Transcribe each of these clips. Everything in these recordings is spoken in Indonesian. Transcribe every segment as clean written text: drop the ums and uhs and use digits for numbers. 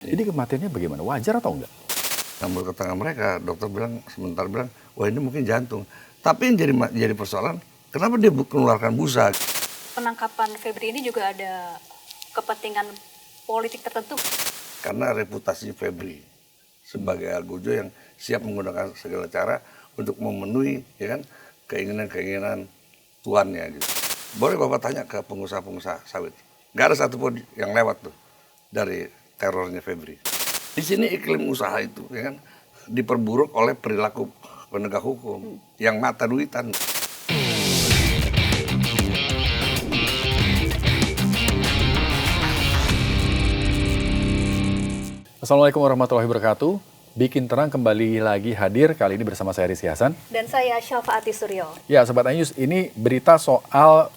Jadi kematiannya bagaimana? Wajar atau enggak? Menurut keterangan mereka, dokter bilang sebentar bilang, wah ini mungkin jantung. Tapi yang jadi persoalan, kenapa dia mengeluarkan busa? Penangkapan Febri ini juga ada kepentingan politik tertentu. Karena reputasi Febri sebagai algojo yang siap menggunakan segala cara untuk memenuhi, ya kan, keinginan-keinginan tuannya gitu. Boleh Bapak tanya ke pengusaha-pengusaha sawit. Nggak ada satupun yang lewat tuh dari terornya Febri. Di sini iklim usaha itu, ya kan, diperburuk oleh perilaku penegak hukum yang mata duitan. Assalamualaikum warahmatullahi wabarakatuh. Bikin Terang kembali lagi hadir, kali ini bersama saya Rizky Hasan. Dan saya Syafaati Suryo. Ya, Sobat Anyus, ini berita soal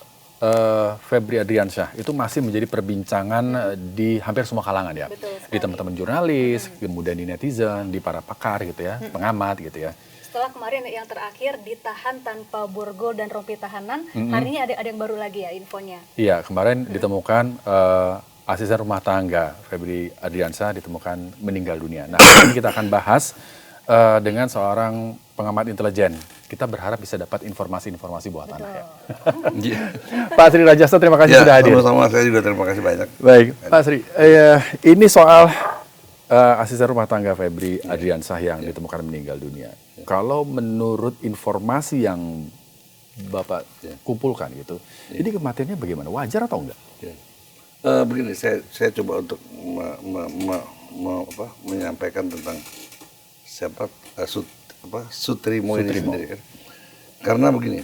Febri Adriansyah. Itu masih menjadi perbincangan di hampir semua kalangan ya. Betul sekali. Di teman-teman jurnalis, kemudian di netizen, di para pakar gitu ya, pengamat gitu ya. Setelah kemarin yang terakhir ditahan tanpa borgol dan rompi tahanan, hari ini ada yang baru lagi ya infonya. Iya, kemarin ditemukan asisten rumah tangga Febri Adriansyah ditemukan meninggal dunia. Nah, ini kita akan bahas dengan seorang pengamat intelijen. Kita berharap bisa dapat informasi-informasi buat tanah ya. Pak Sri Rajasa, terima kasih sudah hadir. Sama-sama, saya juga terima kasih banyak. Baik, Pak Sri, ini soal asisten rumah tangga Febri Adriansyah yang ditemukan meninggal dunia. Kalau menurut informasi yang Bapak kumpulkan gitu, ini kematiannya bagaimana? Wajar atau enggak? Begini, saya coba untuk menyampaikan tentang siapa Sutrimo ini sendiri kan. Karena begini,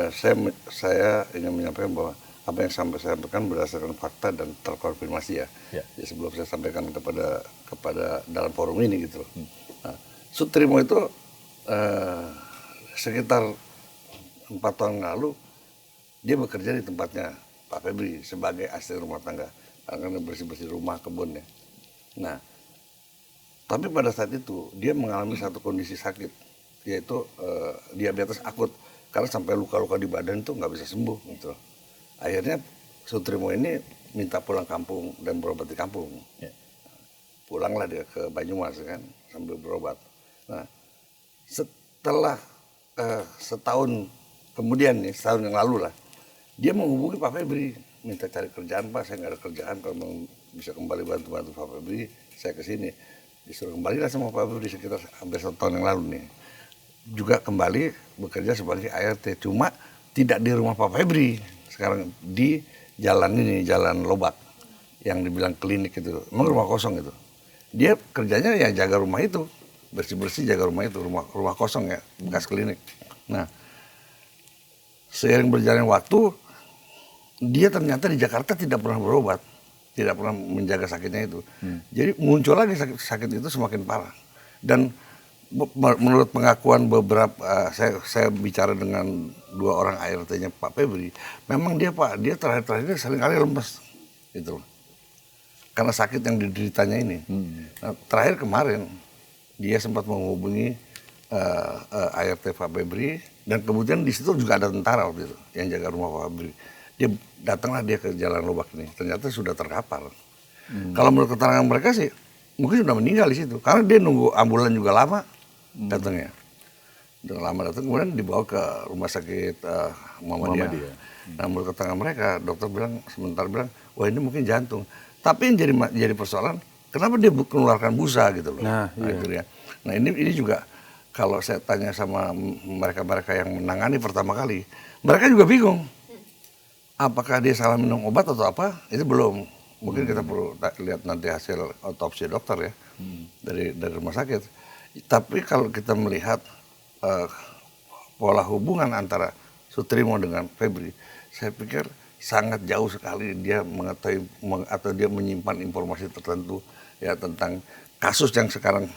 saya ingin menyampaikan bahwa apa yang saya sampaikan berdasarkan fakta dan terkonfirmasi ya. Jadi sebelum saya sampaikan kepada dalam forum ini gitu. Nah, Sutrimo itu sekitar 4 tahun lalu dia bekerja di tempatnya Pak Febri sebagai asisten rumah tangga, karena bersih-bersih rumah, kebun ya. Nah, tapi pada saat itu dia mengalami satu kondisi sakit, yaitu diabetes akut, karena sampai luka-luka di badan itu nggak bisa sembuh gitu. Akhirnya Sutrimo ini minta pulang kampung dan berobat di kampung. Pulanglah dia ke Banyumas kan sambil berobat. Nah, setelah setahun kemudian nih, setahun yang lalu lah, dia menghubungi Pak Febri, minta cari kerjaan, Pak, saya nggak ada kerjaan, kalau mau bisa kembali bantu-bantu Pak Febri, saya ke sini. Disuruh kembali lah sama Pak Febri sekitar hampir 1 tahun yang lalu nih. Juga kembali bekerja sebagai ART, cuma tidak di rumah Pak Febri, sekarang di jalan ini, jalan Lobak, yang dibilang klinik itu, emang rumah kosong itu. Dia kerjanya ya jaga rumah itu, bersih-bersih jaga rumah itu, rumah kosong ya, bekas klinik. Nah, seiring berjalannya waktu, dia ternyata di Jakarta tidak pernah berobat, tidak pernah menjaga sakitnya itu. Jadi muncul lagi sakit itu semakin parah. Dan menurut pengakuan beberapa, saya bicara dengan 2 orang ART-nya Pak Febri, memang dia terakhir-terakhir seringkali lemes, gitu. Karena sakit yang dideritanya ini. Nah, terakhir kemarin dia sempat menghubungi ART Pak Febri, dan kemudian di situ juga ada tentara waktu itu yang jaga rumah Pak Febri. Datanglah dia ke Jalan Lobak ini, ternyata sudah terkapar. Kalau menurut keterangan mereka sih, mungkin sudah meninggal di situ, karena dia nunggu ambulan juga lama datangnya. Udah lama datang, kemudian dibawa ke rumah sakit Muhammadiyah. Nah, menurut keterangan mereka, dokter bilang sebentar bilang, wah ini mungkin jantung. Tapi yang jadi persoalan, kenapa dia mengeluarkan busa gitu loh. Nah, ini juga kalau saya tanya sama mereka-mereka yang menangani pertama kali, mereka juga bingung. Apakah dia salah minum obat atau apa? Itu belum. Mungkin kita perlu lihat nanti hasil otopsi dokter ya dari rumah sakit. Tapi kalau kita melihat pola hubungan antara Sutrimo dengan Febri, saya pikir sangat jauh sekali dia mengetahui atau dia menyimpan informasi tertentu ya tentang kasus yang sekarang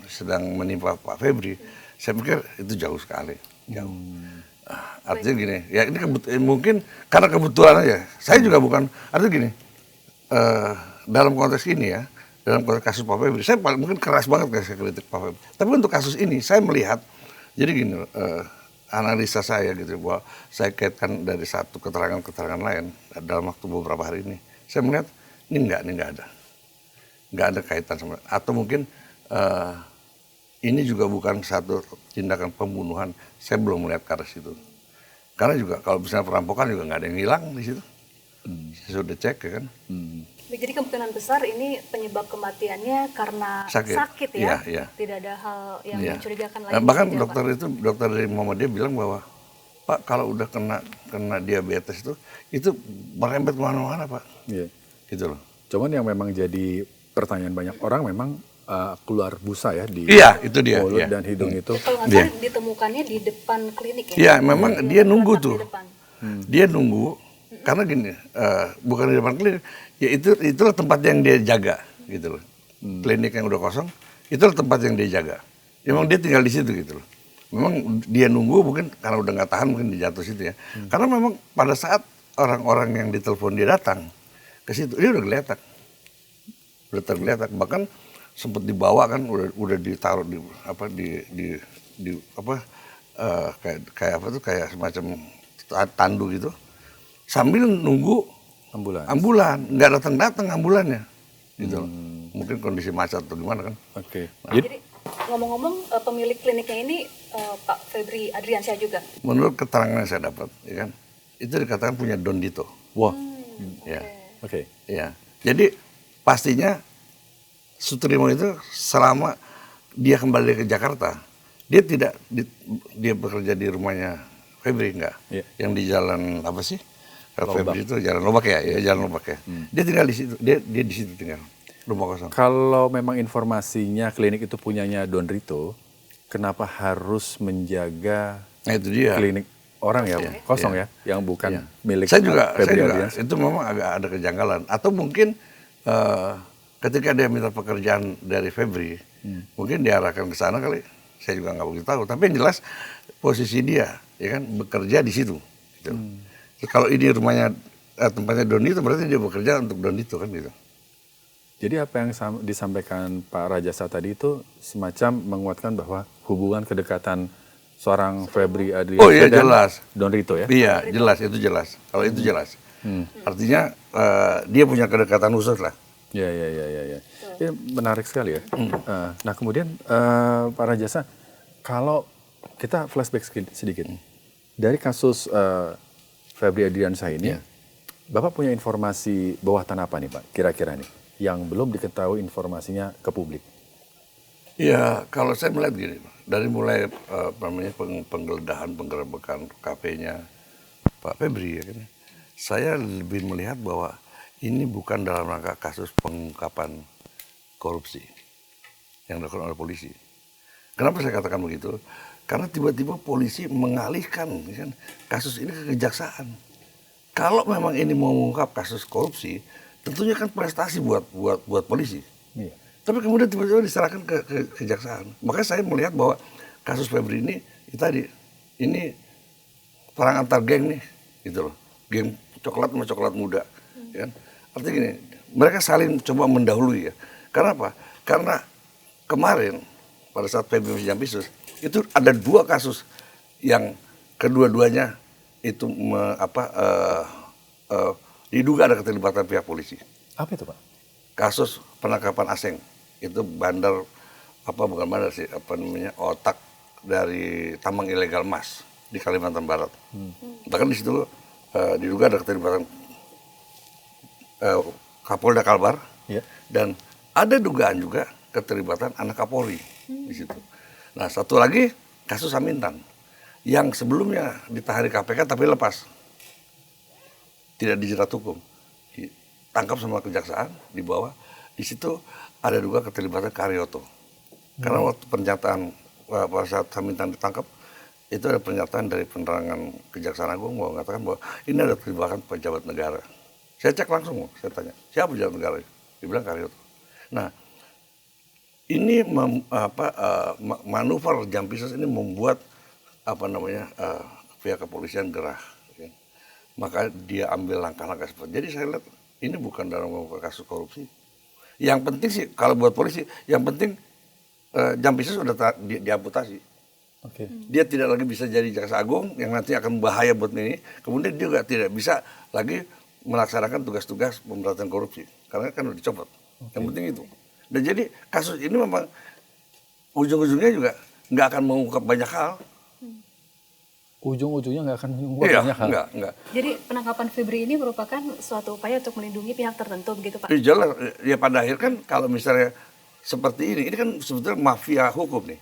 sedang menimpa Pak Febri. Saya pikir itu jauh sekali. Jauh. Artinya gini, ya ini mungkin karena kebetulan aja. Saya juga bukan, artinya gini, dalam konteks ini ya, dalam konteks kasus Pak Febri, saya mungkin keras banget saya kritik Pak Febri. Tapi untuk kasus ini, saya melihat, jadi gini, analisa saya gitu, bahwa saya kaitkan dari satu keterangan lain dalam waktu beberapa hari ini. Saya melihat, ini enggak ada. nggak ada kaitan sama, atau mungkin ini juga bukan satu tindakan pembunuhan. Saya belum melihat ke arah situ. Karena juga kalau misalnya perampokan juga nggak ada yang hilang di situ. Saya sudah cek ya kan. Jadi kemungkinan besar ini penyebab kematiannya karena sakit ya? Iya, iya. Tidak ada hal yang Iya. mencurigakan Nah, lain. bahkan gitu ya, dokter Pak? itu, dokter dari Muhammadiyah bilang bahwa Pak kalau udah kena diabetes itu merembet kemana-mana Pak. Iya. Gitu loh. Cuman yang memang jadi pertanyaan banyak orang memang keluar busa ya di Iya, itu dia, mulut iya. dan hidung itu. Kalau nggak salah ditemukannya di depan klinik ya? Iya, memang dia nunggu terletak tuh. di depan. Dia nunggu karena gini, bukan di depan klinik, ya itulah tempat yang dia jaga gitu loh. Klinik yang udah kosong, itulah tempat yang dia jaga. Memang dia tinggal di situ gitu loh. Memang dia nunggu mungkin karena udah nggak tahan mungkin dia jatuh situ ya. Karena memang pada saat orang-orang yang ditelepon dia datang ke situ, dia udah kelihatan. Udah tergeletak, bahkan sempat dibawa kan udah ditaruh di apa di apa kayak apa tuh kayak semacam tandu gitu sambil nunggu ambulan nggak datang ambulannya gitu loh. Mungkin kondisi macet atau gimana kan. Oke. Jadi ngomong-ngomong pemilik kliniknya ini Pak Febri Adriansyah juga? Menurut keterangan yang saya dapat ya kan itu dikatakan punya Don Dito. Wah. Ya. Oke. Ya. Jadi pastinya Sutrimo itu selama dia kembali ke Jakarta, dia tidak dia bekerja di rumahnya Febri enggak, yang di jalan apa sih? Febri itu jalan Lobak ya, jalan Lobak ya. Dia tinggal di situ, dia di situ tinggal, rumah kosong. Kalau memang informasinya klinik itu punyanya Don Rito, kenapa harus menjaga Nah itu dia. klinik orang ya kosong ya, yang bukan milik Saya juga Adriansyah? itu memang agak ada kejanggalan. Atau mungkin ketika dia minta pekerjaan dari Febri, mungkin diarahkan ke sana kali. Saya juga nggak begitu tahu. Tapi yang jelas posisi dia, ya kan, bekerja di situ. Gitu. Kalau ini rumahnya tempatnya Don Dito, berarti dia bekerja untuk Don Dito kan gitu. Jadi apa yang disampaikan Pak Rajasa tadi itu semacam menguatkan bahwa hubungan kedekatan seorang Febri Adriansyah dan jelas. Don Rito ya? Iya, jelas, itu jelas. Kalau itu jelas. Artinya dia punya kedekatan khusus lah. Ya. Ini menarik sekali ya. Nah kemudian Pak Rajasa, kalau kita flashback sedikit dari kasus Febri Adriansyah ini, Bapak punya informasi bawah tanah apa nih Pak? Kira-kira nih yang belum diketahui informasinya ke publik? Ya kalau saya melihat gini, dari mulai penggeledahan, penggerebekan KP-nya Pak Febri, ya kan, saya lebih melihat bahwa ini bukan dalam rangka kasus pengungkapan korupsi yang dilakukan oleh polisi. Kenapa saya katakan begitu? Karena tiba-tiba polisi mengalihkan ya kan, kasus ini ke kejaksaan. Kalau memang ini mau mengungkap kasus korupsi, tentunya kan prestasi buat polisi. Iya. Tapi kemudian tiba-tiba diserahkan ke kejaksaan. Makanya saya melihat bahwa kasus Febri ini ini perang antar geng nih, gitu loh. Geng coklat sama coklat muda, ya kan? Artinya gini, mereka saling coba mendahului ya. Karena apa? Karena kemarin pada saat Febri masih Jampisus itu ada 2 kasus yang kedua-duanya itu diduga ada keterlibatan pihak polisi. Apa itu Pak? Kasus penangkapan asing itu bukan bandar sih, otak dari tambang ilegal emas di Kalimantan Barat. Bahkan di situ diduga ada keterlibatan Kapolda Kalbar dan ada dugaan juga keterlibatan anak Kapolri di situ. Nah satu lagi kasus Samintan yang sebelumnya ditahan di KPK tapi lepas, tidak dijerat hukum, ditangkap sama kejaksaan, dibawa. Di situ ada juga keterlibatan Karyoto. Karena waktu pernyataan pada saat Samintan ditangkap, itu ada pernyataan dari penerangan Kejaksaan Agung bahwa mengatakan bahwa ini ada keterlibatan pejabat negara. Saya cek langsung, saya tanya, siapa pejabat negara? Dia bilang Karyoto. Nah, ini manuver Jampisus ini membuat pihak kepolisian gerah. Ya. Maka dia ambil langkah-langkah seperti. Jadi saya lihat ini bukan dalam kasus korupsi. Yang penting sih kalau buat polisi, yang penting Jampisus sudah diamputasi. Okay. Dia tidak lagi bisa jadi jaksa agung yang nanti akan bahaya buat ini. Kemudian dia juga tidak bisa lagi melaksanakan tugas-tugas pemberantasan korupsi karena kan udah dicopot. Yang penting itu. Dan jadi kasus ini memang ujung-ujungnya juga nggak akan mengungkap banyak hal. Ujung-ujungnya nggak akan mengungkap Iya, banyak hal. enggak. Jadi penangkapan Febri ini merupakan suatu upaya untuk melindungi pihak tertentu begitu Pak? Jelas, ya pada akhir kan kalau misalnya seperti ini kan sebetulnya mafia hukum nih.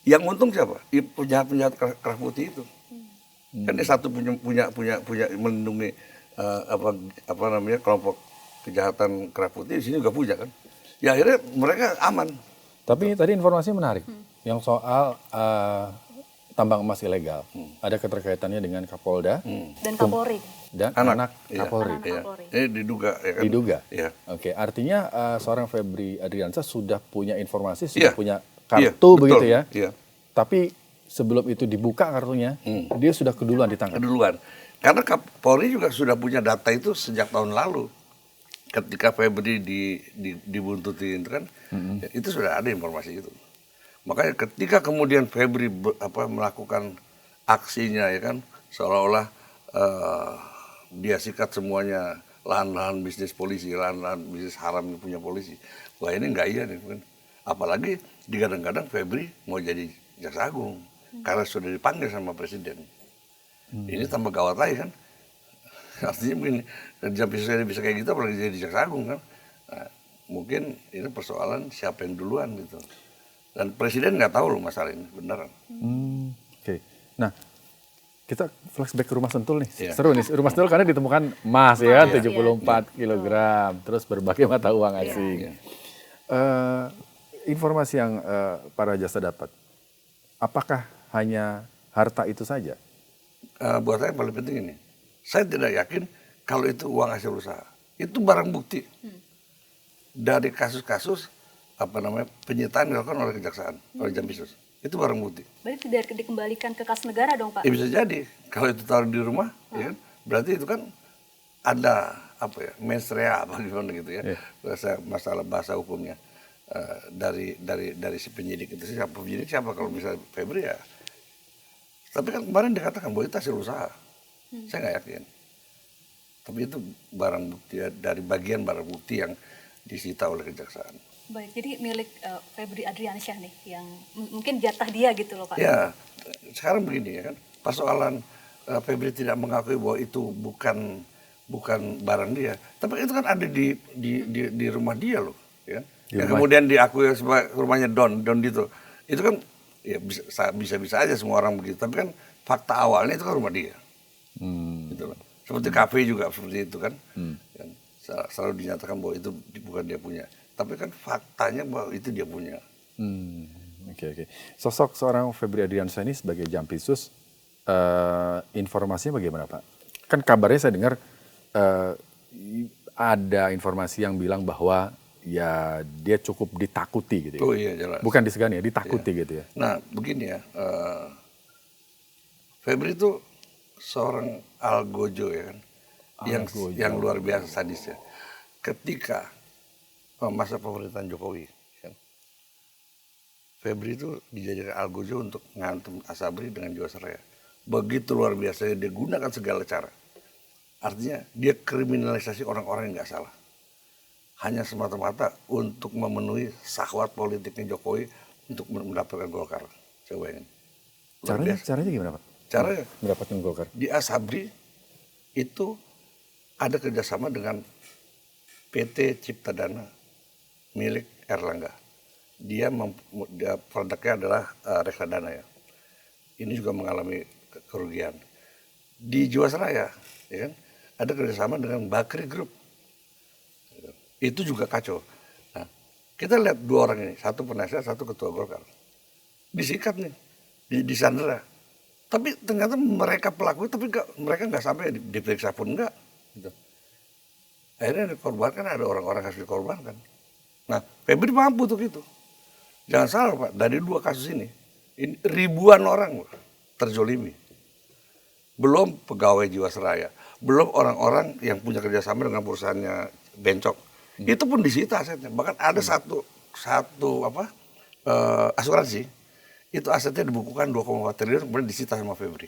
Yang untung siapa? Ya, penjahat-penjahat kerah putih itu. Kan dia satu punya melindungi apa namanya kelompok kejahatan kerah putih, di sini juga punya kan. Ya akhirnya mereka aman. Tapi tadi informasi menarik, yang soal tambang emas ilegal. Ada keterkaitannya dengan Kapolda Dan Kapolri. dan Anak, anak iya. Kapolri. Anak Iya. Kapolri. Ini diduga ya kan. Diduga. Iya. Oke, artinya seorang Febri Adriansyah sudah punya informasi, sudah Iya. punya Iya, kartu betul. begitu ya. Iya. Tapi sebelum itu dibuka kartunya, dia sudah keduluan ditangkap. Keduluan. Karena Polri juga sudah punya data itu sejak tahun lalu. Ketika Febri dibuntutin itu kan, itu sudah ada informasi itu. Makanya ketika kemudian Febri melakukan aksinya ya kan, seolah-olah dia sikat semuanya lahan-lahan bisnis polisi, lahan-lahan bisnis haram yang punya polisi. Wah ini enggak iya nih kan. Apalagi digadang-gadang Febri mau jadi jaksa agung karena sudah dipanggil sama presiden. Ini tambah gawat lagi kan. Artinya begini, bisa kayak gitu apalagi jadi jaksa agung kan. Nah, mungkin ini persoalan siapa yang duluan gitu. Dan presiden nggak tahu loh masalah ini beneran. Oke. Nah, kita flashback ke rumah Sentul nih. Iya. Seru nih. Rumah Sentul karena ditemukan emas ya, 74 kilogram, terus berbagai mata uang asing. Informasi yang para jasa dapat, apakah hanya harta itu saja? Buat saya yang paling penting ini, saya tidak yakin kalau itu uang hasil usaha. Itu barang bukti dari kasus-kasus penyitaan dilakukan oleh kejaksaan, oleh Jampisus. Itu barang bukti. Berarti tidak dikembalikan ke kas negara dong Pak? Ya bisa jadi kalau itu taruh di rumah, ya kan, berarti itu kan ada mens rea bagaimana gitu ya, masalah bahasa hukumnya dari si penyidik itu siapa kalau misalnya Febri ya. Tapi kan kemarin dikatakan bahwa itu hasil usaha, saya nggak yakin. Tapi itu barang bukti dari bagian barang bukti yang disita oleh kejaksaan. Baik, jadi milik Febri Adriansyah nih, yang mungkin jatah dia gitu loh Pak. Ya, sekarang begini ya kan, persoalan Febri tidak mengakui bahwa itu bukan barang dia, tapi itu kan ada di rumah dia loh, ya. Yang kemudian diakui sebagai rumahnya Don itu kan ya bisa aja semua orang begitu, tapi kan fakta awalnya itu kan rumah dia, gitu loh. Seperti kafe juga seperti itu kan, selalu dinyatakan bahwa itu bukan dia punya. Tapi kan faktanya bahwa itu dia punya. Oke. Sosok seorang Febri Adriansyah ini sebagai Jampisus, informasinya bagaimana Pak? Kan kabarnya saya dengar ada informasi yang bilang bahwa ya dia cukup ditakuti gitu ya. Oh iya jelas. Bukan disegani ya, ditakuti gitu ya. Nah begini ya, Febri itu seorang algojo ya kan, yang luar biasa sadisnya. Ketika masa pemerintahan Jokowi, kan? Febri itu dijadikan algojo untuk ngantem Asabri dengan Jiwasraya. Begitu luar biasa, dia gunakan segala cara. Artinya dia kriminalisasi orang-orang yang nggak salah. Hanya semata-mata untuk memenuhi syahwat politiknya Jokowi untuk mendapatkan Golkar. Coba bayangin. Caranya gimana Pak? Caranya Mendapatkan Golkar. di Asabri itu ada kerjasama dengan PT Cipta Dana milik Erlangga. Dia produknya adalah reksadana ya. Ini juga mengalami kerugian. Di Jiwasraya, ya kan, ada kerjasama dengan Bakri Group. Itu juga kacau. Nah, kita lihat dua orang ini, satu penasihat, satu ketua Golkar. Disikat nih, disandera. Tapi ternyata mereka pelaku, tapi mereka nggak sampai diperiksa pun enggak. Gitu. Akhirnya dikorbankan, ada orang-orang yang harus dikorbankan. Nah, Febri mampu untuk itu. Jangan salah Pak, dari dua kasus ini ribuan orang terzolimi. Belum pegawai Jiwasraya, belum orang-orang yang punya kerjasama dengan perusahaannya Bencok. Itu pun disita asetnya. Bahkan ada satu asuransi, itu asetnya dibukukan 2,4 triliun, kemudian disita sama Febri.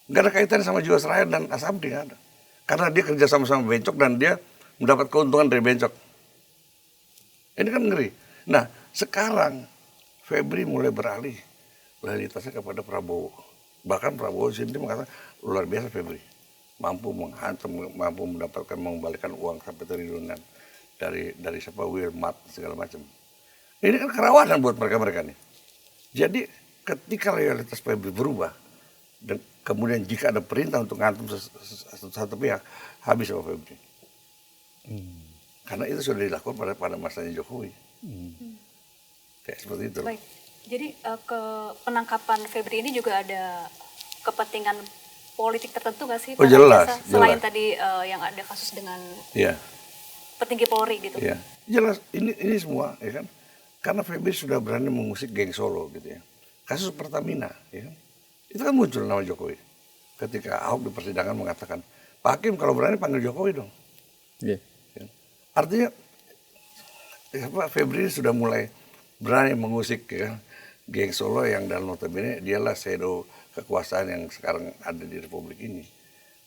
Nggak ada kaitannya sama Jiwasraya dan Asabri, nggak ada. Karena dia kerjasama sama Bencok dan dia mendapat keuntungan dari Bencok. Ini kan ngeri. Nah, sekarang Febri mulai beralih loyalitasnya kepada Prabowo. Bahkan Prabowo sendiri mengatakan luar biasa Febri. Mampu menghantam, mampu mendapatkan mengembalikan uang sampai triliunan dari siapa Wilmart segala macam. Ini kan kerawanan buat mereka nih. Jadi ketika loyalitas Febri berubah dan kemudian jika ada perintah untuk ngantum satu pihak, habis sama Febri. Karena itu sudah dilakukan pada masanya Jokowi. Kayak seperti itu. Baik. Jadi ke penangkapan Febri ini juga ada kepentingan politik tertentu nggak sih? Oh, Pak jelas, Rajasa? Selain jelas. tadi yang ada kasus dengan Iya. petinggi Polri gitu. Iya, jelas ini semua ya kan. Karena Febri sudah berani mengusik geng Solo gitu ya. Kasus Pertamina ya kan. Itu kan muncul nama Jokowi. Ketika Ahok di persidangan mengatakan, "Pak Hakim kalau berani panggil Jokowi dong." Iya. Ya. Artinya Febri sudah mulai berani mengusik ya kan, geng Solo yang dan notabene dialah shadow kekuasaan yang sekarang ada di Republik ini.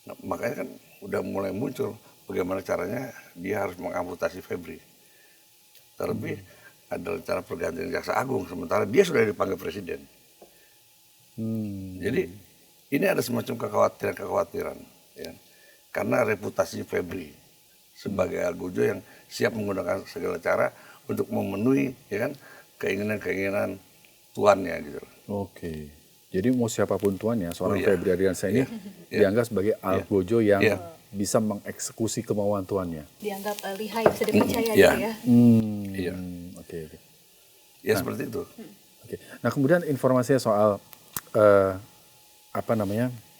Nah, makanya kan udah mulai muncul bagaimana caranya dia harus mengamputasi Febri. Terlebih ada rencana pergantian jaksa agung sementara dia sudah dipanggil presiden. Jadi ini ada semacam kekhawatiran ya. Karena reputasi Febri sebagai algojo yang siap menggunakan segala cara untuk memenuhi ya kan keinginan-keinginan tuannya gitu. Oke. Jadi mau siapapun tuannya, seorang Oh, iya. Febri Ardiansyah ini dianggap sebagai algojo yang bisa mengeksekusi kemauan tuannya. Dianggap lihai, bisa dipercaya Iya. gitu ya. Iya. Oke. Ya seperti itu. Oke. Nah kemudian informasinya soal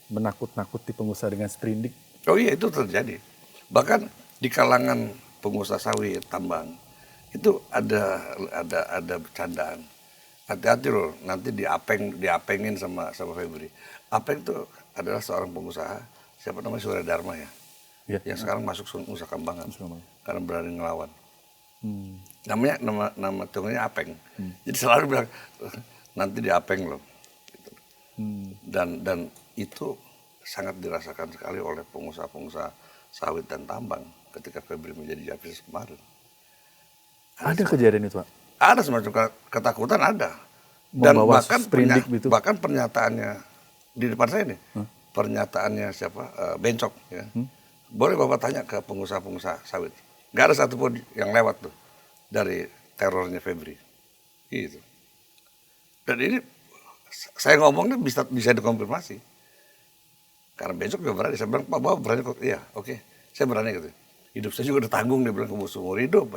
menakut-nakuti pengusaha dengan sprindik. Oh iya itu terjadi. Bahkan di kalangan pengusaha sawit tambang itu ada bercandaan. Hati-hati loh, nanti diapengin sama Febri. Apeng itu adalah seorang pengusaha, siapa namanya Surya Dharma ya, yang sekarang masuk Nusa Kambangan karena berani ngelawan. Nama tunggalnya Apeng. Jadi selalu bilang nanti diapeng loh. Gitu. Dan itu sangat dirasakan sekali oleh pengusaha-pengusaha sawit dan tambang ketika Febri menjadi Javis kemarin. Ada kejadian itu, Pak? Ada semacam ketakutan ada. Dan Membawa sprindik gitu. bahkan pernyataannya di depan saya nih, pernyataannya siapa Bencok ya. Boleh Bapak tanya ke pengusaha-pengusaha sawit. Nggak ada satupun yang lewat tuh dari terornya Febri. Gitu. Dan ini saya ngomongnya bisa dikonfirmasi. Karena Bencok juga berani. Saya bilang, Pak Bapak berani kok? Iya, oke. Saya berani gitu. Hidup saya juga udah tanggung, dia bilang seumur hidup.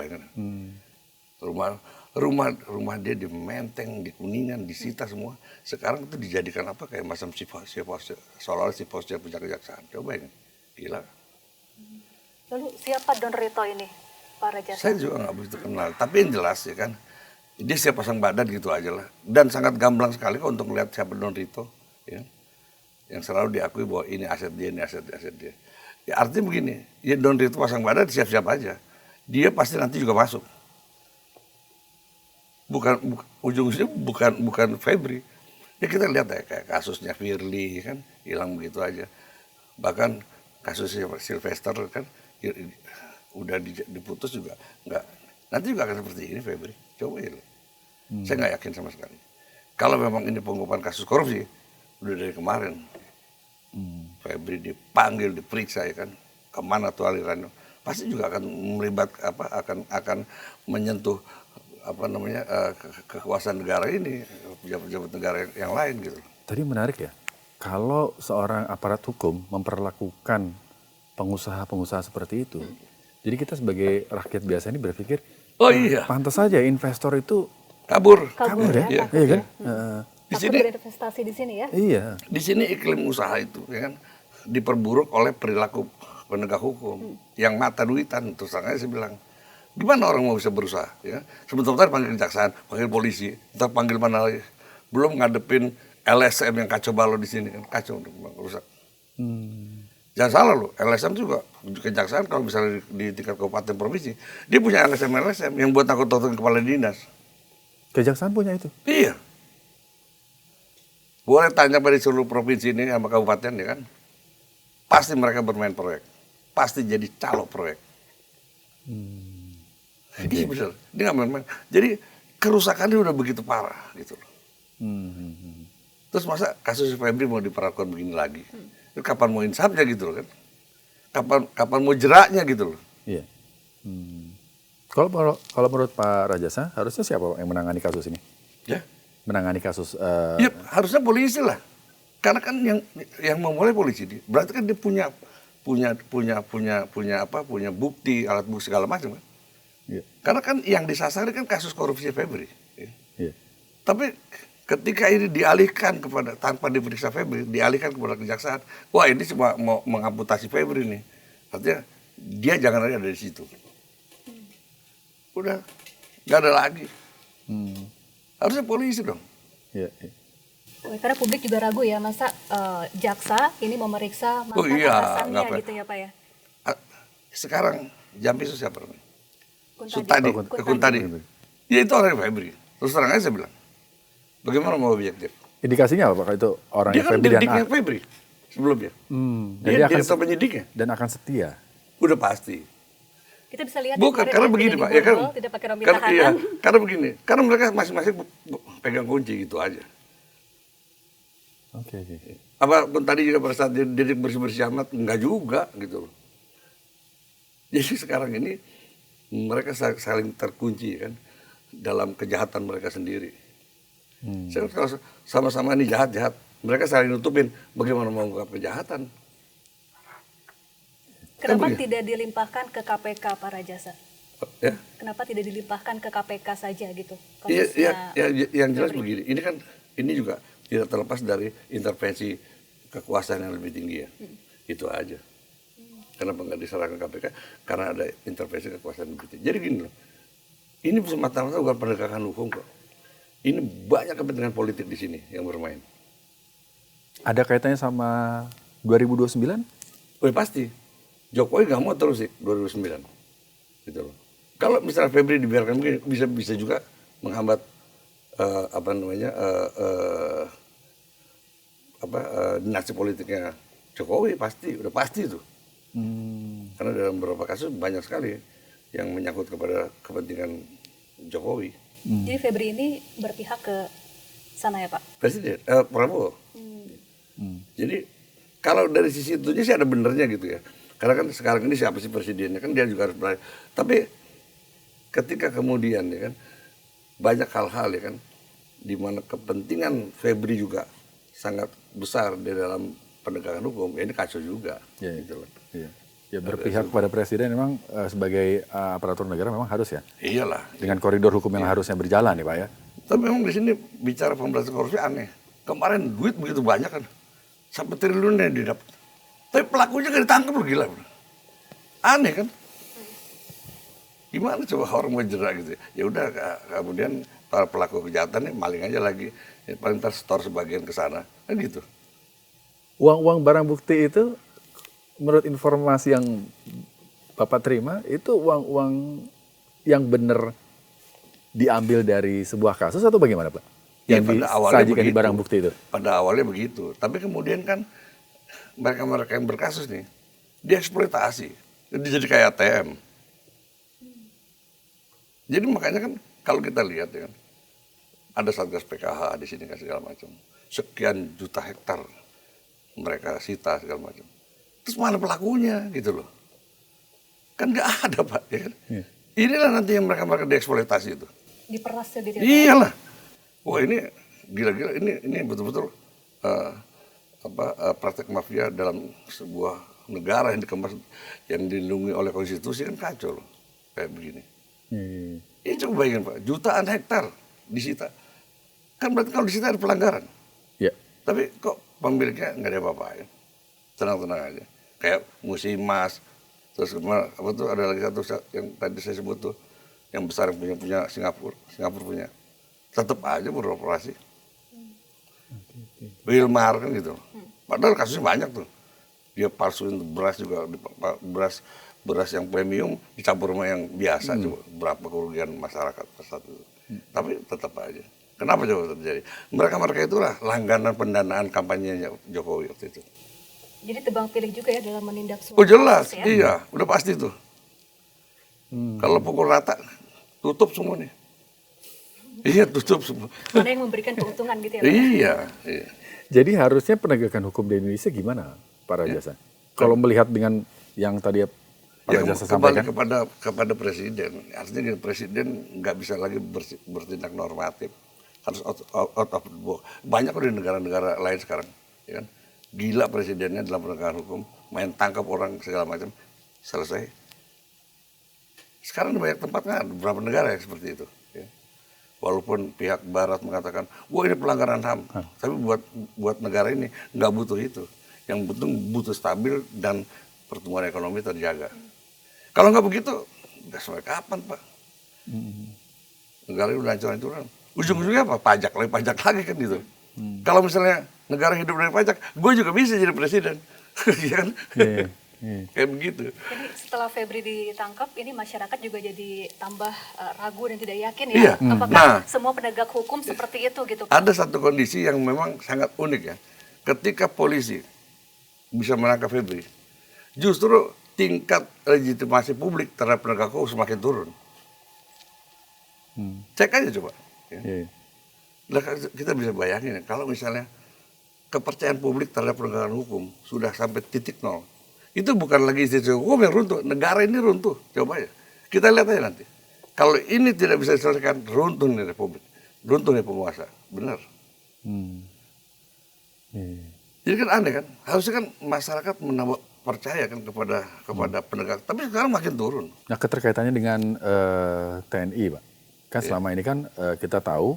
Rumah dia di Menteng, di Kuningan, disita semua. Sekarang itu dijadikan apa kayak macam seolah-olah siposnya punya kejaksaan. Coba ini, gila. Lalu siapa Don Rito ini, Pak Rajasa? Saya juga nggak begitu kenal, tapi yang jelas ya kan, dia siap pasang badan gitu aja lah. Dan sangat gamblang sekali kok untuk melihat siapa Don Rito, ya. Yang selalu diakui bahwa ini aset dia, ini aset dia. Ya artinya begini, ya Don Rito pasang badan siap-siap aja. Dia pasti nanti juga masuk. Ujung-ujungnya bukan Febri. Ya kita lihat ya kayak kasusnya Firly kan hilang begitu aja. Bahkan kasus Sylvester kan udah diputus juga nggak. Nanti juga akan seperti ini Febri. Coba ya. Saya nggak yakin sama sekali. Kalau memang ini pengungkapan kasus korupsi udah dari kemarin. Febri dipanggil, diperiksa ya kan. Kemana tuh alirannya? Pasti juga akan akan menyentuh kekuasaan negara ini, pejabat-pejabat negara yang lain gitu. Tadi menarik ya, kalau seorang aparat hukum memperlakukan pengusaha-pengusaha seperti itu, jadi kita sebagai rakyat biasa ini berpikir, oh iya, pantas saja investor itu kabur ya, ya. iya kan? Di Takut sini berinvestasi di sini ya? Iya. Di sini iklim usaha itu ya kan diperburuk oleh perilaku penegak hukum yang mata duitan. Terus saya bilang, gimana orang mau bisa berusaha? Ya? Sebentar panggil kejaksaan, panggil polisi, ntar panggil mana lagi. Belum ngadepin LSM yang kacau balau di sini, kacau rusak. Jangan salah loh, LSM juga kejaksaan kalau misalnya di tingkat kabupaten provinsi, dia punya LSM yang buat nakut-nakutin kepala dinas. Kejaksaan punya itu? Iya. Boleh tanya pada seluruh provinsi ini sama kabupaten ya kan, pasti mereka bermain proyek, pasti jadi calo proyek. Iya benar. Dia nggak main-main. Jadi kerusakannya udah begitu parah gitu loh. Terus masa kasus Febri mau diperlakukan begini lagi? Itu kapan mau insafnya gitu loh kan? Kapan mau jeraknya gitu loh? Iya. Kalau menurut Pak Rajasa, harusnya siapa Pak, yang menangani kasus ini? Ya. Menangani kasus Ya harusnya polisi lah. Karena kan yang memulai polisi dia. Berarti kan dia punya bukti, alat bukti segala macam kan. Iya. Karena kan yang disasari kan kasus korupsi Febri. Ya. Iya. Tapi ketika ini dialihkan kepada tanpa diperiksa Febri, dialihkan kepada kejaksaan, wah ini cuma mau mengamputasi Febri nih. Artinya dia jangan ada di situ. Udah nggak ada lagi. Harusnya polisi dong. Iya. Karena publik juga ragu ya, masa jaksa ini memeriksa mantan atasannya ngapain. gitu ya Pak ya? Sekarang Jampisu siapa namanya? Kuntadi. Kuntadi. Ya itu orang Febri. Terus terang aja saya bilang. Bagaimana mau objektif? Indikasinya apa Pak itu orang Dia yang kan Febri dan didiknya Febri sebelumnya. Dan Dia direktur penyidiknya. dan akan setia. Udah pasti. Kita bisa lihat Bukan, kemarin karena yang begini tidak Pak, ya kan? diborgol, tidak pakai rompi Karena, iya, tahanan. karena begini, karena mereka masing-masing pegang kunci gitu aja. Oke. Apa pun tadi juga pada saat dia bersih-bersih amat, enggak juga gitu loh. Jadi sekarang ini mereka saling terkunci kan dalam kejahatan mereka sendiri. Saya kalau sama-sama ini jahat, mereka saling nutupin bagaimana mau mengungkap kejahatan. Kenapa Kan tidak dilimpahkan ke KPK Pak Rajasa? Ya. Kenapa tidak dilimpahkan ke KPK saja gitu? Iya, Kasusnya yang jelas Febri. begini. Ini juga tidak terlepas dari intervensi kekuasaan yang lebih tinggi ya. Itu aja. Kenapa nggak diserahkan KPK? Karena ada intervensi kekuasaan yang lebih tinggi. Jadi gini loh, ini semata-mata bukan penegakan hukum kok. Ini banyak kepentingan politik di sini yang bermain. Ada kaitannya sama 2029? Oh ya pasti. Jokowi nggak mau terus sih 2009. Gitu loh. Kalau misalnya Febri dibiarkan begini, bisa juga menghambat dinasti politiknya Jokowi udah pasti itu. Karena dalam beberapa kasus banyak sekali yang menyangkut kepada kepentingan Jokowi. Jadi Febri ini berpihak ke sana ya Pak? Presiden, Prabowo. Jadi kalau dari sisi itunya sih ada benernya gitu ya. Karena kan sekarang ini siapa sih presidennya kan dia juga harus belajar. Tapi ketika kemudian ya kan banyak hal-hal ya kan di mana kepentingan Febri juga sangat besar di dalam penegakan hukum, ya ini kacau juga. Iya. Gitu loh. Iya. Ya berpihak pada presiden memang sebagai aparatur negara memang harus ya. Iyalah. Dengan koridor hukum yang harusnya berjalan ya Pak ya. Tapi memang di sini bicara pemberantasan korupsi aneh. Kemarin duit begitu banyak kan, sampai triliun yang didapat. Tapi pelakunya gak ditangkap loh, gila. Aneh kan? Gimana coba orang mau jerak gitu? Ya udah kemudian para pelaku kejahatan nih maling aja lagi. Ya, paling ntar store sebagian ke sana. Kan gitu. Uang-uang barang bukti itu menurut informasi yang Bapak terima itu uang-uang yang benar diambil dari sebuah kasus atau bagaimana Pak? Ya, Yang pada awalnya disajikan di begitu. barang bukti itu? Pada awalnya begitu. Tapi kemudian kan mereka-mereka yang berkasus nih, dieksploitasi. Jadi kayak ATM. Jadi makanya kan kalau kita lihat ya kan, ada Satgas PKH di sini kan segala macam. Sekian juta hektar mereka sita segala macam. Terus mana pelakunya gitu loh. Kan nggak ada Pak. Ya kan? Inilah nanti yang mereka dieksploitasi itu. Diperas gitu ya? Iyalah. Wah ini gila-gila, ini betul-betul praktek mafia dalam sebuah negara yang dikemas, yang dilindungi oleh konstitusi kan kacau loh, kayak begini. Ini coba bayangin Pak, jutaan hektar disita. Kan berarti kalau disita ada pelanggaran. Ya. Tapi kok pemiliknya nggak ada apa-apain. Tenang-tenang aja. Kayak Musimas, terus apa tuh ada lagi satu yang tadi saya sebut tuh, yang besar yang punya Singapura punya. Tetap aja beroperasi. Wilmar kan gitu. Padahal kasusnya banyak tuh. Dia palsuin beras juga, beras yang premium dicampur sama yang biasa. Coba berapa kerugian masyarakat pada saat itu. Tapi tetap aja. Kenapa coba terjadi? Mereka itulah langganan pendanaan kampanyenya Jokowi waktu itu. Jadi tebang pilih juga ya dalam menindak Oh jelas, kasus ya? iya, udah pasti tuh. Kalau pukul rata, tutup semua nih. Iya, tutup semua. Mana yang memberikan keuntungan gitu ya Pak? Iya. Jadi harusnya penegakan hukum di Indonesia gimana, Pak Rajasa? Kalau melihat dengan yang tadi Pak Ya, Rajasa kembali sampaikan, kepada presiden. Artinya gini, presiden nggak bisa lagi bertindak normatif, harus out of the box. Banyak kok di negara-negara lain sekarang, ya kan? Gila presidennya dalam penegakan hukum, main tangkap orang segala macam, selesai. Sekarang di banyak tempat kan, beberapa negara yang seperti itu. Ya. Walaupun pihak Barat mengatakan, wah ini pelanggaran HAM, tapi buat negara ini nggak butuh itu. Yang butuh stabil dan pertumbuhan ekonomi terjaga. Kalau nggak begitu, nggak sampai kapan Pak? Negara ini udah hancur-hancuran. Ujung-ujungnya apa? Pajak lagi kan gitu. Kalau misalnya negara hidup dari pajak, gue juga bisa jadi presiden. Iya kan? Kayak begitu. Jadi setelah Febri ditangkap, ini masyarakat juga jadi tambah ragu dan tidak yakin Iya. ya. Apakah Nah, semua penegak hukum seperti itu gitu Pak? ada satu kondisi yang memang sangat unik ya. Ketika polisi bisa menangkap Febri, justru tingkat legitimasi publik terhadap penegak hukum semakin turun. Cek aja coba. Ya. Iya. Lah, kita bisa bayangin ya, kalau misalnya kepercayaan publik terhadap penegakan hukum sudah sampai titik nol, itu bukan lagi institusi hukum yang runtuh, negara ini runtuh. Coba ya, kita lihat aja nanti. Kalau ini tidak bisa diselesaikan, runtuh nih republik, runtuh nih penguasa, benar. Jadi kan aneh kan, harusnya kan masyarakat menambah percaya kan kepada penegak, tapi sekarang makin turun. Nah, keterkaitannya dengan TNI, Pak. Kan selama ini kan kita tahu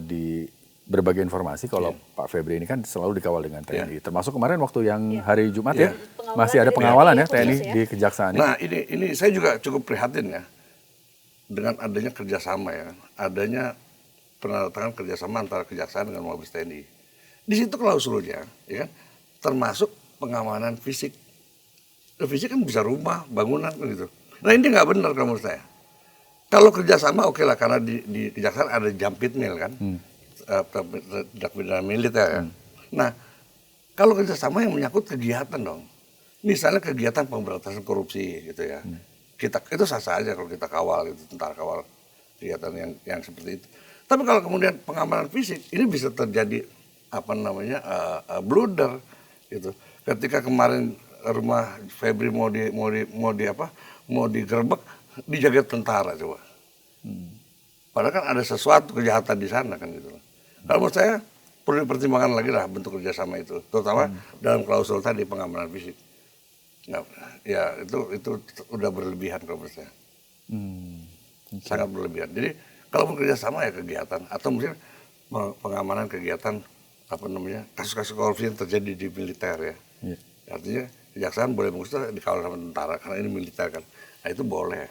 di berbagai informasi kalau Pak Febri ini kan selalu dikawal dengan TNI. Termasuk kemarin waktu yang hari Jumat ya, masih ada pengawalan ya TNI di kejaksaan. Nah, ini saya juga cukup prihatin ya dengan adanya kerjasama ya, adanya penandatangan kerjasama antara kejaksaan dengan Mabes TNI. Di situ klausulnya, ya kan, termasuk pengamanan fisik. Fisik kan bisa rumah, bangunan kan gitu. Nah ini nggak benar kalau menurut saya. Kalau kerjasama oke lah, karena di kejaksaan ada jampitmil kan, tindak pidana militer kan. Nah kalau kerjasama yang menyangkut kegiatan dong, misalnya kegiatan pemberantasan korupsi gitu ya, kita itu sah-sah aja kalau kita kawal gitu, tentara kawal kegiatan yang seperti itu. Tapi kalau kemudian pengamanan fisik ini bisa terjadi apa namanya blunder gitu. Ketika kemarin rumah Febri mau digerebek, dijaga tentara coba. Padahal kan ada sesuatu kejahatan di sana kan gitu. Kalau menurut saya perlu dipertimbangkan lagi lah bentuk kerjasama itu, terutama dalam klausul tadi pengamanan fisik. Nah, ya itu udah berlebihan kalau menurut saya. Sangat berlebihan. Jadi kalau kerjasama ya kegiatan atau mungkin pengamanan kegiatan apa namanya kasus-kasus korupsi yang terjadi di militer ya. Artinya kejaksaan boleh mengusut dikawal sama tentara karena ini militer kan. Nah itu boleh.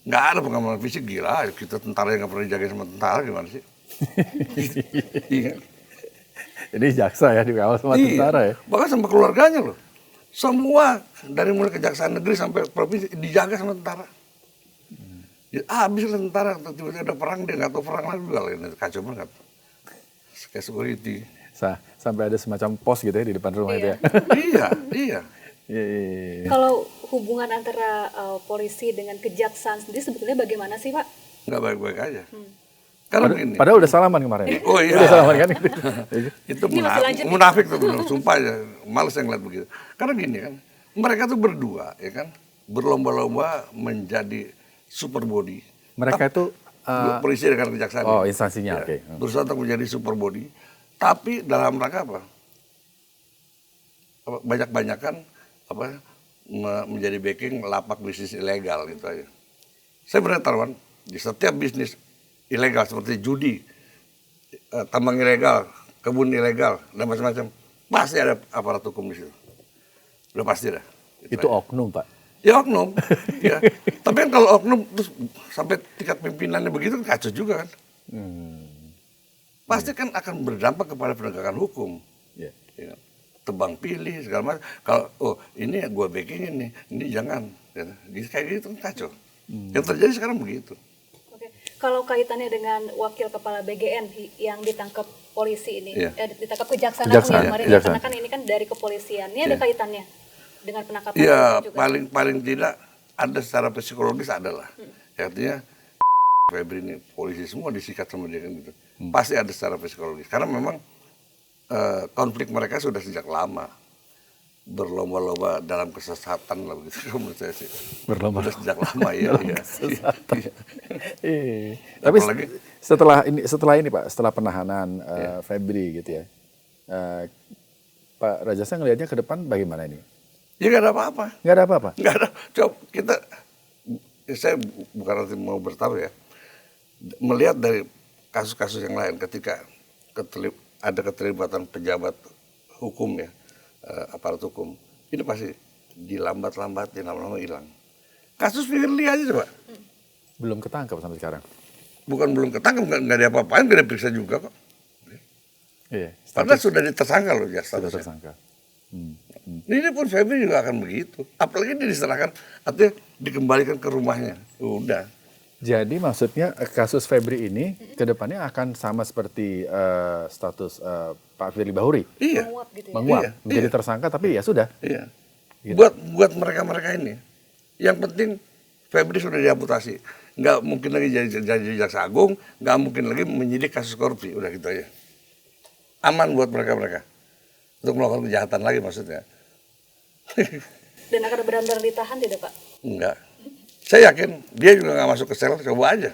Nggak ada pengamanan fisik, gila kita tentara yang nggak pernah dijagain sama tentara gimana sih? Iya. Jadi jaksa ya dikawal sama tentara ya. Bahkan sama keluarganya loh. Semua dari mulai kejaksaan negeri sampai provinsi dijaga sama tentara. Ya, habis lah tentara, tiba-tiba ada perang dia nggak tahu perang lagi kalau ini kacau banget. Kayak security. Sampai ada semacam pos gitu ya di depan rumah itu ya. Iya. Kalau hubungan antara polisi dengan kejaksaan sendiri sebetulnya bagaimana sih Pak? Nggak baik-baik aja. Karena begini. Padahal udah salaman kemarin. Oh iya. Udah salaman kan? Itu munafik tuh bener, sumpah ya. Males yang ngeliat begitu. Karena gini kan, mereka tuh berdua ya kan, berlomba-lomba menjadi super body. Mereka itu polisi dengan kejaksaan. Oh, instansinya, oke. Berusaha untuk menjadi super body, tapi dalam rangka apa? Banyak-banyakan menjadi backing lapak bisnis ilegal gitu aja. Saya benar taruhan di setiap bisnis ilegal seperti judi, tambang ilegal, kebun ilegal dan macam-macam, pasti ada aparat hukum di situ. Udah pasti dah. Itu oknum, Pak. Ya oknum, ya. Tapi kan kalau oknum terus sampai tingkat pimpinannya begitu kan kacau juga kan. Pasti kan akan berdampak kepada penegakan hukum. Ya. Tebang pilih segala macam. Kalau ini ya gue backingin nih, ini jangan. Ya. Kayak gitu kan kacau. Yang terjadi sekarang begitu. Oke. Kalau kaitannya dengan wakil kepala BGN yang ditangkap polisi ini, ditangkap kejaksaan kemarin, karena kan ini kan dari kepolisian, ini ada kaitannya dengan penangkapan ya juga. paling tidak ada secara psikologis adalah artinya Febri ini polisi semua disikat sama dia kan gitu. Pasti ada secara psikologis. Karena memang konflik mereka sudah sejak lama. Berlomba-lomba dalam kesesatan lah begitu menurut saya sih. Berlomba Sudah sejak lama ya. Tapi setelah ini Pak, setelah penahanan Febri gitu ya, Pak Rajasa ngelihatnya ke depan bagaimana ini? Ya nggak ada apa-apa. Nggak ada apa-apa. Nggak ada. Coba kita, saya bukan arti mau bertaruh ya. Melihat dari kasus-kasus yang lain ketika ada keterlibatan pejabat hukum ya, aparat hukum, ini pasti dilambat-lambatin, lama-lama hilang. Kasus Firly aja coba. Belum ketangkap sampai sekarang. Bukan belum ketangkap, nggak ada apa-apain, nggak diperiksa juga kok. Iya. Padahal sudah ditersangka loh ya Sudah statusnya. tersangka. Ini pun Febri juga akan begitu. Apalagi dia diserahkan, artinya dikembalikan ke rumahnya. Udah. Jadi maksudnya kasus Febri ini ke depannya akan sama seperti status Pak Firly Bahuri. Iya. Menguap gitu ya. Menguap, Iya, menjadi tersangka tapi ya sudah. Iya. Gitu. Buat mereka ini, yang penting Febri sudah diamputasi. Nggak mungkin lagi jadi jaksa agung, nggak mungkin lagi menyidik kasus korupsi. Udah gitu aja. Aman buat mereka untuk melakukan kejahatan lagi maksudnya. Dan akan benar-benar ditahan tidak Pak? Enggak. Saya yakin dia juga nggak masuk ke sel, coba aja.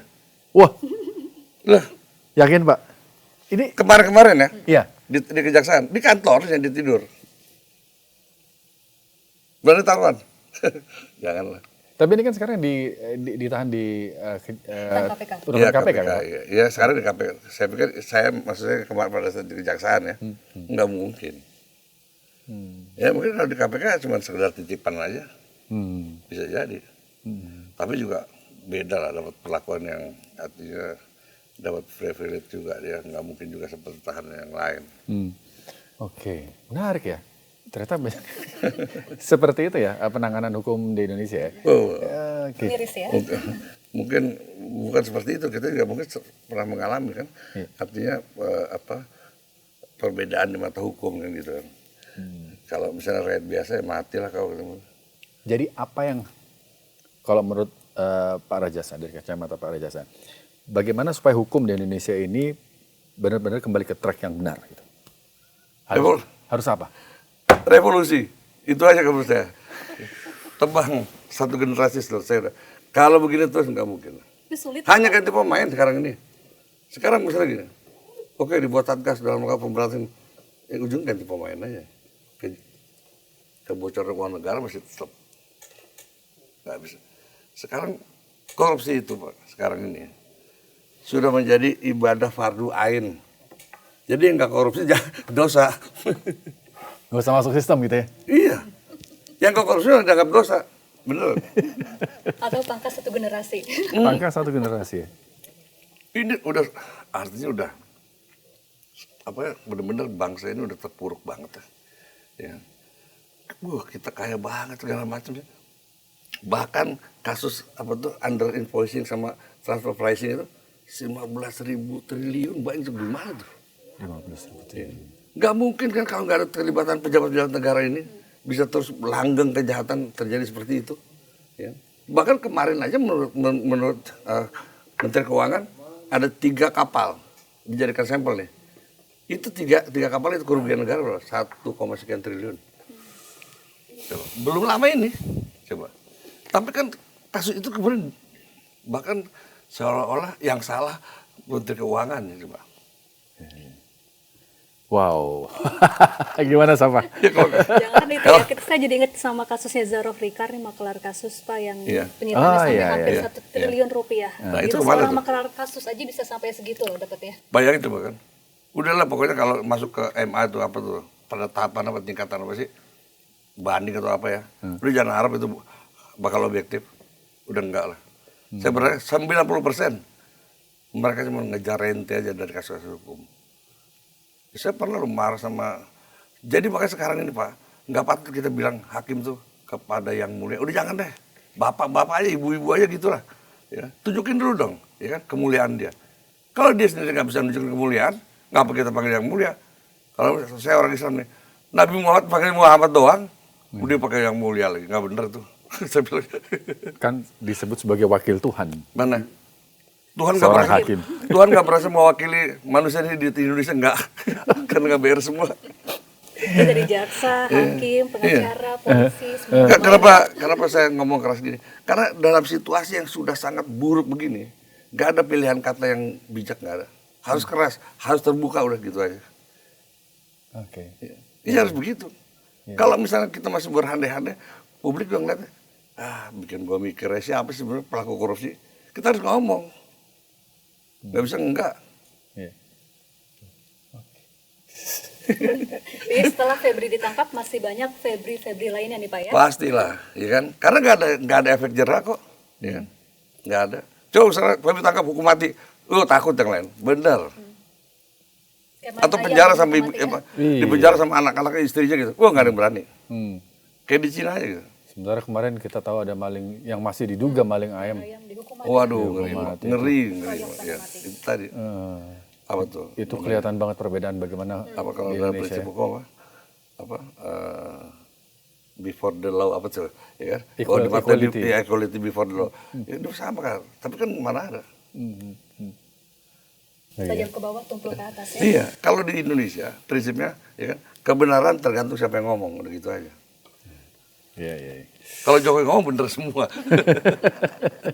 Wah, Loh, yakin Pak? Ini kemarin-kemarin ya, iya. di kejaksaan, di kantor yang ditidur. Berani taruhan? Janganlah. Tapi ini kan sekarang ditahan di KPK. rutan KPK kan? Iya, ya, sekarang di KPK. Saya pikir, maksudnya kemarin pada saat di kejaksaan ya, nggak mungkin. Ya mungkin kalau di KPK cuma sekedar titipan aja, bisa jadi. Tapi juga beda lah, dapat perlakuan yang artinya dapat privilege juga, dia nggak mungkin juga seperti tahanan yang lain. Oke, menarik ya. Ternyata banyak seperti itu ya penanganan hukum di Indonesia ya. Oh, Oke. Miris ya. mungkin bukan seperti itu, kita juga mungkin pernah mengalami kan. Iya. Artinya perbedaan di mata hukum kan gitu kan. Kalau misalnya rakyat biasa ya matilah kau. Jadi apa yang kalau menurut Pak Rajasa, dari kacamata Pak Rajasa, bagaimana supaya hukum di Indonesia ini benar-benar kembali ke track yang benar gitu? Harus apa? Revolusi, itu aja menurut saya. Tebang satu generasi selesai. Kalau begini terus nggak mungkin. Tapi sulit. Hanya ganti pemain sekarang ini. Sekarang misalnya gini, oke dibuat satgas dalam rangka pemberantasan, ujung ganti pemain aja. Kebocoran keuangan negara masih tetap nggak bisa. Sekarang korupsi itu Pak, sekarang ini sudah menjadi ibadah fardu ain. Jadi yang nggak korupsi dosa. Gak usah masuk sistem gitu ya? Iya, yang nggak korupsi udah dianggap dosa, bener. Atau pangkas satu generasi. Pangkas satu generasi ya? Ini udah artinya udah apa ya, bener-bener bangsa ini udah terpuruk banget ya. Kita kaya banget segala macam ya. Bahkan kasus apa tuh under invoicing sama transfer pricing itu 15.000 triliun, banyak gimana tuh? 15.000 triliun. Nggak mungkin kan kalau nggak ada terlibatan pejabat-pejabat negara ini bisa terus langgeng kejahatan terjadi seperti itu. Ya. Bahkan kemarin aja menurut Menteri Keuangan ada 3 kapal dijadikan sampel nih. Itu tiga kapal itu kerugian negara berapa? 1, sekian triliun. Coba. Belum lama ini, coba. Tapi kan kasus itu kemudian bahkan seolah-olah yang salah Menteri Keuangan ya coba. Wow, gimana sama? Jangan itu ya, saya jadi ingat sama kasusnya Zarof Rikar nih, makelar kasus Pak yang penyitaannya sampai hampir 1 triliun rupiah. Nah, itu seorang makelar kasus aja bisa sampai segitu loh dapatnya. Bayangin coba kan. Udahlah pokoknya kalau masuk ke MA itu apa tuh, pada tahapan apa tingkatan apa sih, banding atau apa ya. Udah jangan harap itu bakal objektif. Udah enggak lah. Saya berharap 90% mereka cuma ngejar rente aja dari kasus-kasus hukum. Saya pernah marah sama, jadi makanya sekarang ini Pak, nggak patut kita bilang hakim tuh kepada yang mulia. Udah jangan deh, bapak-bapak aja, ibu-ibu aja gitulah. Ya, tunjukin dulu dong, ya kan, kemuliaan dia. Kalau dia sendiri nggak bisa nunjukin kemuliaan, ngapa kita panggil yang mulia? Kalau saya orang Islam nih, Nabi Muhammad panggil Muhammad doang, udah pakai yang mulia lagi, nggak bener tuh. Saya bilang. Kan disebut sebagai wakil Tuhan. Mana? Tuhan nggak seorang berasa, hakim. Tuhan nggak berasa mewakili manusia ini di Indonesia, nggak, karena nggak bayar semua. Itu dari jaksa, hakim, pengacara, polisi, semua. Kenapa saya ngomong keras gini? Karena dalam situasi yang sudah sangat buruk begini, nggak ada pilihan kata yang bijak, nggak ada. Harus keras, harus terbuka, udah gitu aja. Oke. Ini harus begitu. Kalau misalnya kita masih berhandai-handai, publik juga ngeliatnya, bikin gua mikir, siapa sih sebenarnya pelaku korupsi? Kita harus ngomong. Nggak bisa enggak. Iya. Jadi setelah Febri ditangkap masih banyak Febri lainnya nih Pak ya? Pastilah, ya kan? Karena nggak ada efek jerah kok, ya kan? Nggak ada. Coba misalnya Febri tangkap hukum mati, lu takut yang lain, bener. Atau penjara sampai di penjara sama anak-anaknya, istrinya gitu, wah nggak ada yang berani. Kayak di Cina aja gitu. Sementara kemarin kita tahu ada maling yang masih diduga maling ayam. Waduh, ngeri. Ya, itu tadi. Apa tuh? Itu kelihatan banget perbedaan bagaimana Apa kalau di dalam Indonesia. prinsip hukum apa? Before the law apa tuh? Ya kan? Equality. Equality before the law. Ya itu sama kan. Tapi kan mana ada? Tajam ke bawah, tumpul ke atas ya. Iya, kalau di Indonesia prinsipnya ya kan, kebenaran tergantung siapa yang ngomong, udah gitu aja. Iya. Kalau Jokowi ngomong bener semua.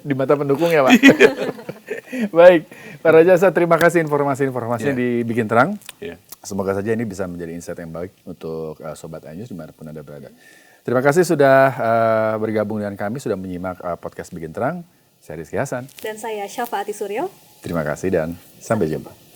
Di mata pendukung ya Pak. Baik, Pak Rajasa, terima kasih informasinya dibikin terang. Semoga saja ini bisa menjadi insight yang baik untuk Sobat iNews dimanapun Anda berada. Terima kasih sudah bergabung dengan kami, sudah menyimak podcast Bikin Terang. Saya Rizky Hasan. Dan saya Syafaati Suryo. Terima kasih dan sampai jumpa.